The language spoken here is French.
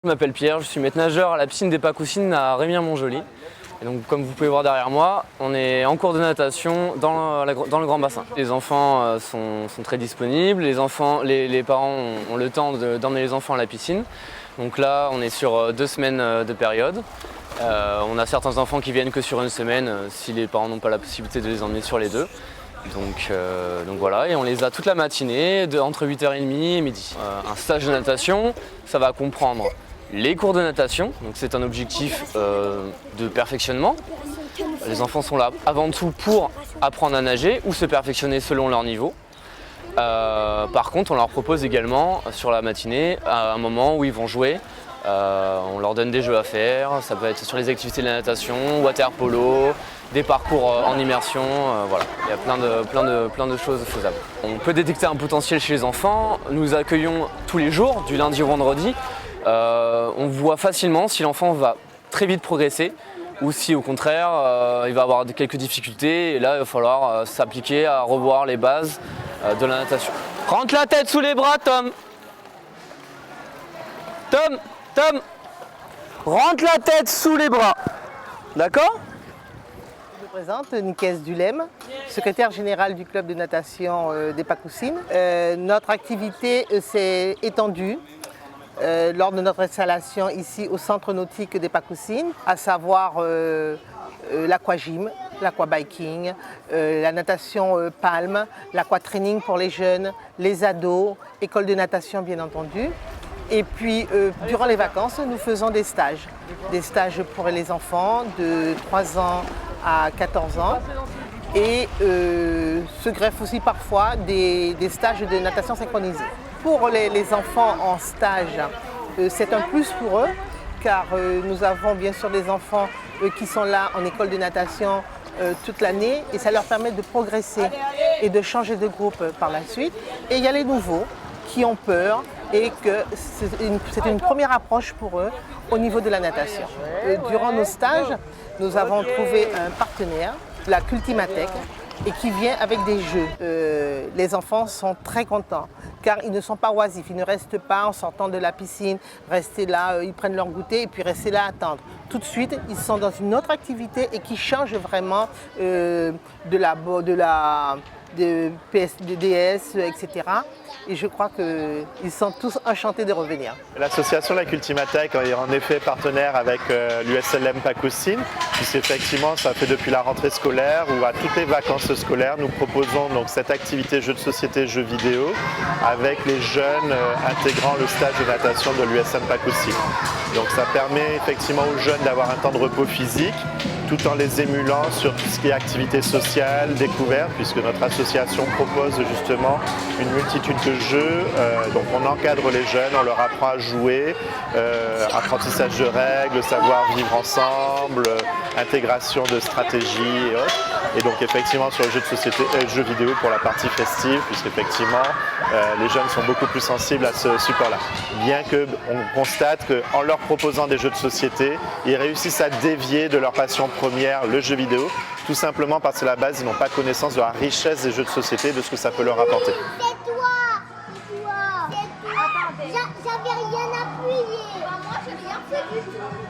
Je m'appelle Pierre, je suis maître nageur à la piscine des Pacoussines à Remire-Montjoly. Et donc, comme vous pouvez voir derrière moi, on est en cours de natation dans le grand bassin. Les enfants sont très disponibles, les parents ont le temps d'emmener les enfants à la piscine. Donc là, on est sur 2 semaines de période. On a certains enfants qui viennent que sur 1 semaine si les parents n'ont pas la possibilité de les emmener sur les 2. Donc voilà, et on les a toute la matinée, entre 8h30 et midi. Un stage de natation, ça va comprendre les cours de natation, donc c'est un objectif de perfectionnement. Les enfants sont là avant tout pour apprendre à nager ou se perfectionner selon leur niveau. Par contre, on leur propose également sur la matinée un moment où ils vont jouer. On leur donne des jeux à faire, ça peut être sur les activités de la natation, water polo, des parcours en immersion, voilà. Il y a plein de choses faisables. On peut détecter un potentiel chez les enfants, nous accueillons tous les jours, du lundi au vendredi. On voit facilement si l'enfant va très vite progresser ou si au contraire il va avoir quelques difficultés et là il va falloir s'appliquer à revoir les bases de la natation. Rentre la tête sous les bras, Tom. Tom, rentre la tête sous les bras. D'accord ? Je me présente, Nicaise Dulem, secrétaire générale du club de natation des Pacoussines. Notre activité s'est étendue lors de notre installation ici au centre nautique des Pacoussines, à savoir l'aquagym, l'aquabiking, la natation palme, l'aquatraining pour les jeunes, les ados, école de natation bien entendu. Et puis, durant les vacances, nous faisons des stages pour les enfants de 3 ans à 14 ans. Et se greffent aussi parfois des stages de natation synchronisée. Pour les enfants en stage, c'est un plus pour eux, car nous avons bien sûr des enfants qui sont là en école de natation toute l'année et ça leur permet de progresser et de changer de groupe par la suite. Et il y a les nouveaux qui ont peur et que c'est une première approche pour eux au niveau de la natation. Durant nos stages, nous avons trouvé un partenaire, la Cultimatech, et qui vient avec des jeux. Les enfants sont très contents car ils ne sont pas oisifs, ils ne restent pas en sortant de la piscine, rester là, ils prennent leur goûter et puis rester là à attendre. Tout de suite, ils sont dans une autre activité et qui change vraiment de DS, etc. Et je crois qu'ils sont tous enchantés de revenir. L'association La Cultimatech est en effet partenaire avec l'USLM Pacoussines, puisqu'effectivement ça fait depuis la rentrée scolaire ou à toutes les vacances scolaires, nous proposons donc cette activité jeux de société, jeux vidéo avec les jeunes intégrant le stage de natation de l'USLM Pacoussines. Donc ça permet effectivement aux jeunes d'avoir un temps de repos physique, tout en les émulant sur tout ce qui est activité sociale, découverte, puisque notre association propose justement une multitude de jeux. Donc on encadre les jeunes, on leur apprend à jouer, apprentissage de règles, savoir vivre ensemble, intégration de stratégies et autres. Et donc effectivement sur le jeu de société, jeux vidéo pour la partie festive, puisqu'effectivement les jeunes sont beaucoup plus sensibles à ce support-là. Bien qu'on constate qu'en leur proposant des jeux de société, ils réussissent à dévier de leur passion première, le jeu vidéo, tout simplement parce qu'à la base, ils n'ont pas connaissance de la richesse des jeux de société, de ce que ça peut leur apporter. C'est toi. J'avais rien appuyé. Moi, j'ai rien fait du tout.